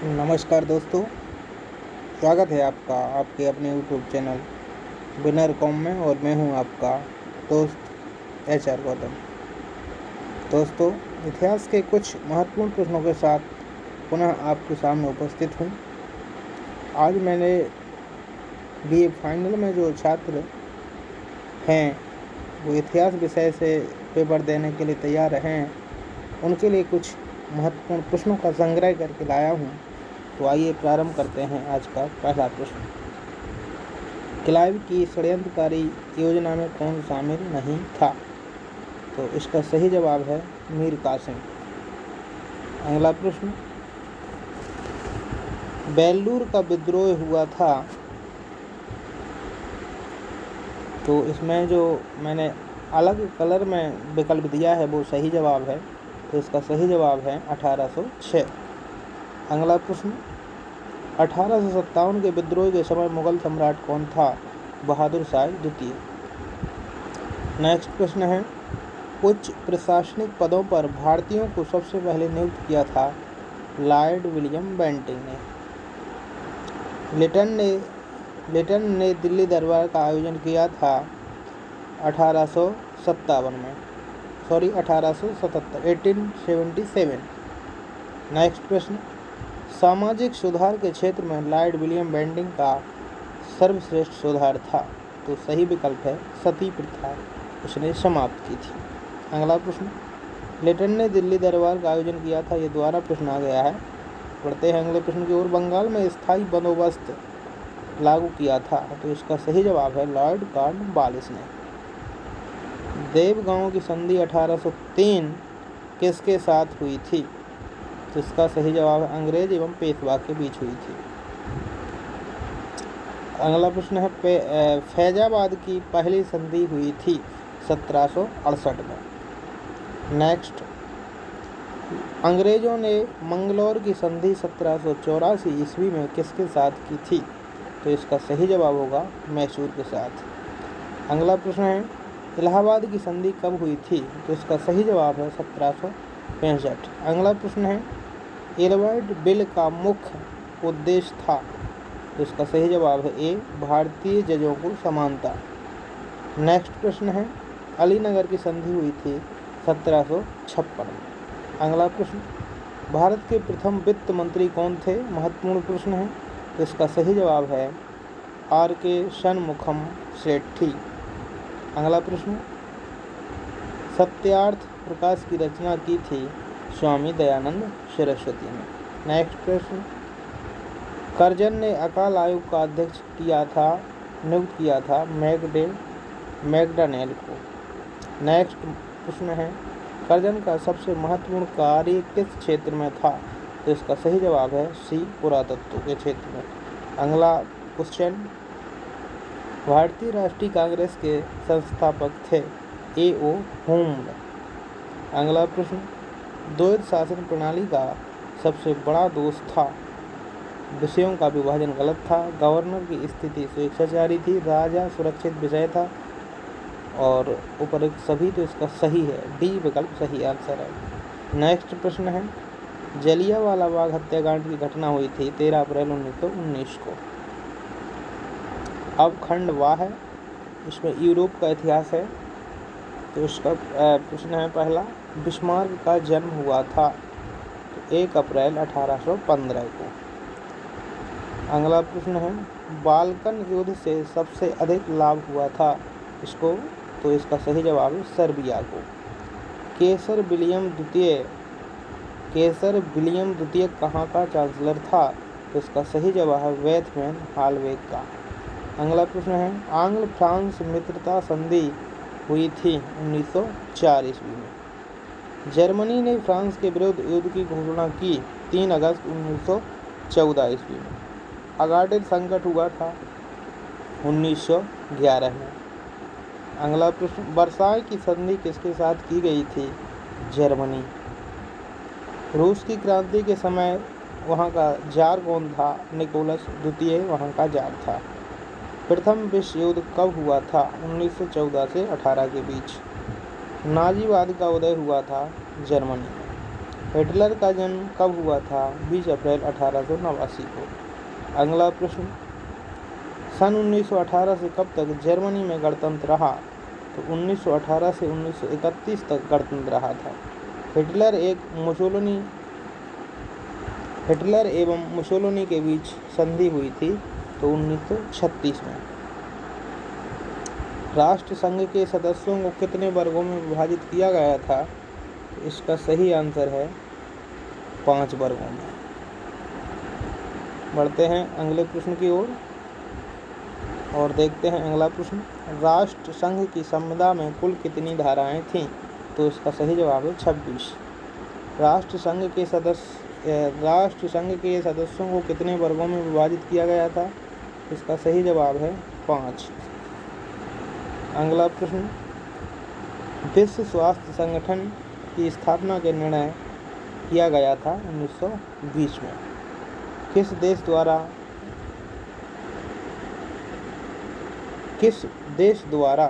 नमस्कार दोस्तों, स्वागत है आपका आपके अपने यूट्यूब चैनल विनर कॉम में। और मैं हूं आपका दोस्त HR गौतम। दोस्तों, इतिहास के कुछ महत्वपूर्ण प्रश्नों के साथ पुनः आपके सामने उपस्थित हूं। आज मैंने BA फाइनल में जो छात्र हैं वो इतिहास विषय से पेपर देने के लिए तैयार हैं, उनके लिए कुछ महत्वपूर्ण प्रश्नों का संग्रह करके लाया हूं। तो आइए प्रारंभ करते हैं। आज का पहला प्रश्न, क्लाइव की षड्यंत्रकारी योजना में कौन शामिल नहीं था? तो इसका सही जवाब है मीर कासिम। अगला प्रश्न, बेल्लूर का विद्रोह हुआ था। तो इसमें जो मैंने अलग कलर में विकल्प दिया है वो सही जवाब है। तो इसका सही जवाब है 1806। अगला प्रश्न, 1857 के विद्रोह के समय मुगल सम्राट कौन था? बहादुर शाह द्वितीय। नेक्स्ट प्रश्न है, उच्च प्रशासनिक पदों पर भारतीयों को सबसे पहले नियुक्त किया था? लॉर्ड विलियम बेंटिंक ने। लिटन ने दिल्ली दरबार का आयोजन किया था 1877। नेक्स्ट प्रश्न, सामाजिक सुधार के क्षेत्र में लॉर्ड विलियम बेंटिंक का सर्वश्रेष्ठ सुधार था? तो सही विकल्प है सती प्रथा, उसने समाप्त की थी। अगला प्रश्न, लिटन ने दिल्ली दरबार का आयोजन किया था। ये दोबारा प्रश्न आ गया है, पढ़ते हैं अगले प्रश्न की ओर। बंगाल में स्थायी बंदोबस्त लागू किया था। तो इसका सही जवाब है लॉर्ड कॉर्नवालिस ने। देवगांव की संधि 1803 किसके साथ हुई थी? तो इसका सही जवाब है अंग्रेज एवं पेशवा के बीच हुई थी। अगला प्रश्न है, फैजाबाद की पहली संधि हुई थी 1768 में। नेक्स्ट, अंग्रेजों ने मंगलौर की संधि 1784 ईस्वी में किसके साथ की थी? तो इसका सही जवाब होगा मैसूर के साथ। अगला प्रश्न है, इलाहाबाद की संधि कब हुई थी? तो इसका सही जवाब है 1765। अगला प्रश्न है, एलवाइड बिल का मुख्य उद्देश्य था? तो इसका सही जवाब है ए, भारतीय जजों को समानता। नेक्स्ट प्रश्न है, अलीनगर की संधि हुई थी 1756 में। अगला प्रश्न, भारत के प्रथम वित्त मंत्री कौन थे? महत्वपूर्ण प्रश्न है। तो इसका सही जवाब है R.K. षणमुखम सेठी। अगला प्रश्न, सत्यार्थ प्रकाश की रचना की थी स्वामी दयानंद सरस्वती ने। नेक्स्ट प्रश्न, कर्जन ने अकाल आयोग का अध्यक्ष नियुक्त किया था मैकडॉनेल को। नेक्स्ट प्रश्न है, कर्जन का सबसे महत्वपूर्ण कार्य किस क्षेत्र में था? तो इसका सही जवाब है सी, पुरातत्व के क्षेत्र में। अगला क्वेश्चन, भारतीय राष्ट्रीय कांग्रेस के संस्थापक थे A.O. होम। अगला प्रश्न, द्वैध शासन प्रणाली का सबसे बड़ा दोष था? विषयों का विभाजन गलत था, गवर्नर की स्थिति स्वेच्छाचारी थी, राजा सुरक्षित विषय था और उपरोक्त सभी। तो इसका सही है डी विकल्प सही आंसर है। नेक्स्ट प्रश्न है, जलियांवाला बाग हत्याकांड की घटना हुई थी 13 अप्रैल 1919 को। अब खंड वाह है, इसमें यूरोप का इतिहास है। तो इसका प्रश्न है पहला, बिस्मार्क का जन्म हुआ था? तो 1 अप्रैल 1815 को। अगला प्रश्न है, बाल्कन युद्ध से सबसे अधिक लाभ हुआ था इसको? तो इसका सही जवाब है सर्बिया को। केसर विलियम द्वितीय कहाँ का चांसलर था? तो इसका सही जवाब है वेथमैन हालवेग का। अगला प्रश्न है, आंग्ल फ्रांस मित्रता संधि हुई थी 1904 ईस्वी में। जर्मनी ने फ्रांस के विरुद्ध युद्ध की घोषणा की 3 अगस्त 1914 ईस्वी में। अगाडिर संकट हुआ था 1911 में। अगला प्रश्न, वर्साय की संधि किसके साथ की गई थी? जर्मनी। रूस की क्रांति के समय वहाँ का जार कौन था? निकोलस द्वितीय वहाँ का जार था। प्रथम विश्व युद्ध कब हुआ था? 1914 से 18 के बीच। नाजीवाद का उदय हुआ था जर्मनी में। हिटलर का जन्म कब हुआ था? 20 अप्रैल 1889 को। अगला प्रश्न, सन 1918 से कब तक जर्मनी में गणतंत्र रहा? तो 1918 से 1931 तक गणतंत्र रहा था। हिटलर एवं मुसोलिनी के बीच संधि हुई थी तो 1936 में। राष्ट्र संघ के सदस्यों को कितने वर्गों में विभाजित किया गया था? तो इसका सही आंसर है 5 वर्गों में। बढ़ते हैं अगले प्रश्न की ओर और देखते हैं अगला प्रश्न, राष्ट्र संघ की संविदा में कुल कितनी धाराएं थीं? तो इसका सही जवाब है 26। राष्ट्र संघ के सदस्यों को कितने वर्गों में विभाजित किया गया था? इसका सही जवाब है 5। अगला प्रश्न, विश्व स्वास्थ्य संगठन की स्थापना के निर्णय किया गया था 1920 में। किस देश द्वारा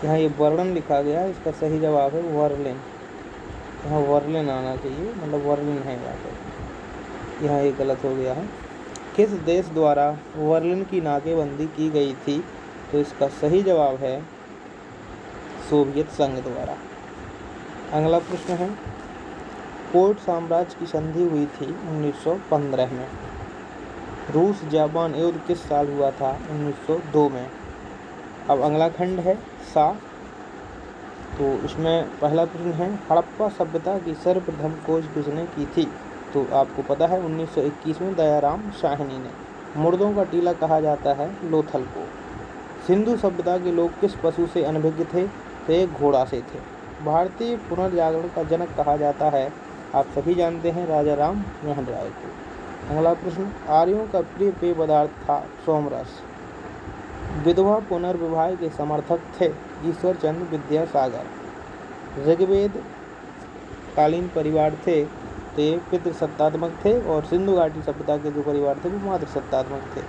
यहाँ ये वर्णन लिखा गया है, इसका सही जवाब है वर्लिन। यहाँ वर्लिन आना चाहिए, मतलब वर्लिन है यहाँ पर, यहाँ ये गलत हो गया है। किस देश द्वारा वर्लिन की नाकेबंदी की गई थी? तो इसका सही जवाब है सोवियत संघ द्वारा। अगला प्रश्न है, कोर्ट साम्राज्य की संधि हुई थी 1915 में। रूस जापान युद्ध किस साल हुआ था? 1902 में। अब अगला खंड है सा, तो इसमें पहला प्रश्न है, हड़प्पा सभ्यता की सर्वप्रथम खोज किसने की थी? तो आपको पता है 1921 में दयाराम साहनी ने। मुर्दों का टीला कहा जाता है लोथल को। सिंधु सभ्यता के लोग किस पशु से अनभिज्ञ थे? तो एक घोड़ा से थे। भारतीय पुनर्जागरण का जनक कहा जाता है, आप सभी जानते हैं, राजा राम मोहन राय को। अगला प्रश्न, आर्यों का प्रिय पेय पदार्थ था सोमरस। विधवा पुनर्विवाह के समर्थक थे ईश्वर चंद्र विद्यासागर। ऋग्वेद कालीन परिवार थे तो ये पितृसत्तात्मक थे और सिंधु घाटी सभ्यता के जो परिवार थे वो मातृसत्तात्मक थे।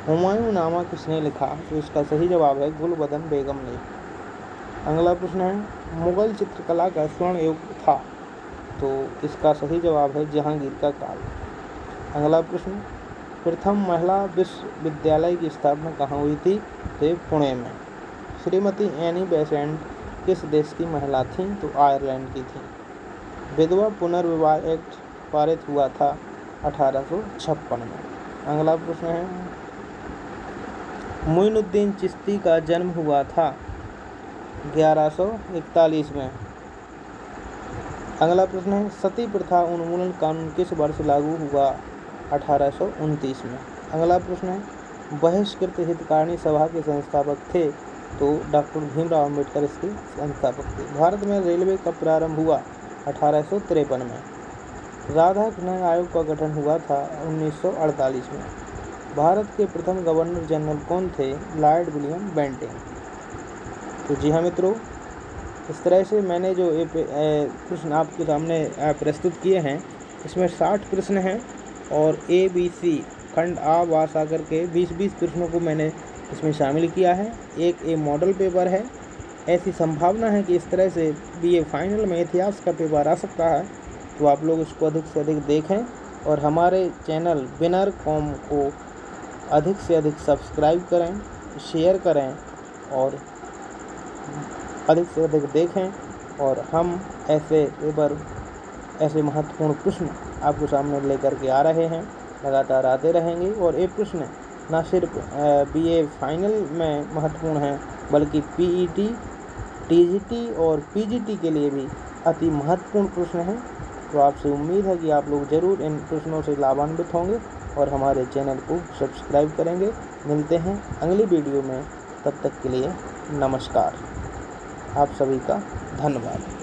हुमायूं नामा किसने लिखा? तो इसका सही जवाब है गुलबदन बेगम ने। अगला प्रश्न है, मुगल चित्रकला का स्वर्ण युग था, तो इसका सही जवाब है जहांगीर का काल। अगला प्रश्न, प्रथम महिला विश्वविद्यालय की स्थापना कहाँ हुई थी? तो पुणे में। श्रीमती एनी बेसेंट किस देश की महिला थीं? तो आयरलैंड की थीं। विधवा पुनर्विवाह एक्ट पारित हुआ था 1856 में। अगला प्रश्न है, मोइनुद्दीन चिश्ती का जन्म हुआ था 1141 में। अगला प्रश्न है, सती प्रथा उन्मूलन कानून किस वर्ष लागू हुआ? 1829 में। अगला प्रश्न है, बहिष्कृत हितकारिणी सभा के संस्थापक थे? तो डॉक्टर भीमराव अम्बेडकर इसके संस्थापक थे। भारत में रेलवे कब प्रारंभ हुआ? 1853 में। राधा कृष्ण आयोग का गठन हुआ था 1948 में। भारत के प्रथम गवर्नर जनरल कौन थे? Lord William Bentinck. तो जी हाँ मित्रों, इस तरह से मैंने जो प्रश्न आपके सामने प्रस्तुत किए हैं, इसमें 60 प्रश्न हैं और ABC खंड आ बा सा करके 20-20 प्रश्नों को मैंने इसमें शामिल किया है। एक ये मॉडल पेपर है। ऐसी संभावना है कि इस तरह से BA फाइनल में इतिहास का पेपर आ सकता है, तो आप लोग इसको अधिक से अधिक देखें और हमारे चैनल विनर कॉम को अधिक से अधिक सब्सक्राइब करें, शेयर करें और अधिक से अधिक देखें और हम ऐसे पेपर, ऐसे महत्वपूर्ण प्रश्न आपको सामने लेकर के आ रहे हैं, लगातार आते रहेंगे। और ये प्रश्न न सिर्फ BA फाइनल में महत्वपूर्ण हैं, बल्कि PET, TGT और PGT के लिए भी अति महत्वपूर्ण प्रश्न हैं। तो आपसे उम्मीद है कि आप लोग ज़रूर इन प्रश्नों से लाभान्वित होंगे और हमारे चैनल को सब्सक्राइब करेंगे। मिलते हैं अगली वीडियो में, तब तक के लिए नमस्कार। आप सभी का धन्यवाद।